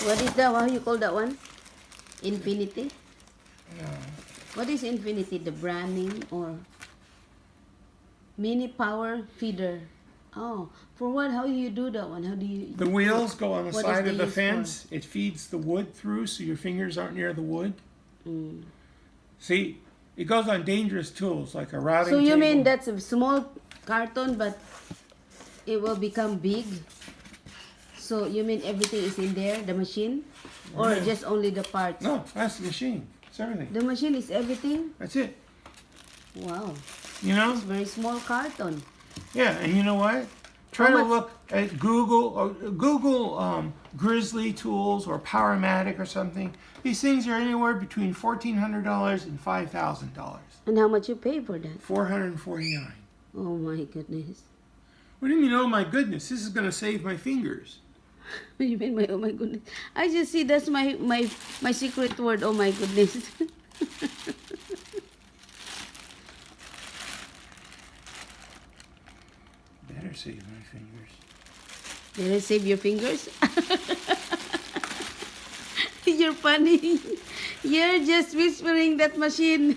What is that? How you call that one? Infinity? No. What is infinity? The branding or mini power feeder? Oh, for what? How do you do that one? How do you? The wheels go on the What is side the of the use fence. It feeds the wood through so your fingers aren't near the wood. Mm. See, it goes on dangerous tools like a routing So you table. mean that's a small carton, but it will become big? So you mean everything is in there, the machine? Or Yeah. just only the parts? No, that's the machine. It's everything. The machine is everything? That's it. Wow. You know? It's very small carton. Yeah, and you know what? Try How to much- look at Google Grizzly tools or Powermatic or something. These things are anywhere between $1,400 and $5,000. And how much you pay for that? $449. Oh my goodness. What do you mean, oh my goodness, this is going to save my fingers? What do you mean, oh my goodness? I just see that's my secret word, oh my goodness. Better save my fingers. Did I save your fingers? You're funny. You're just whispering that machine.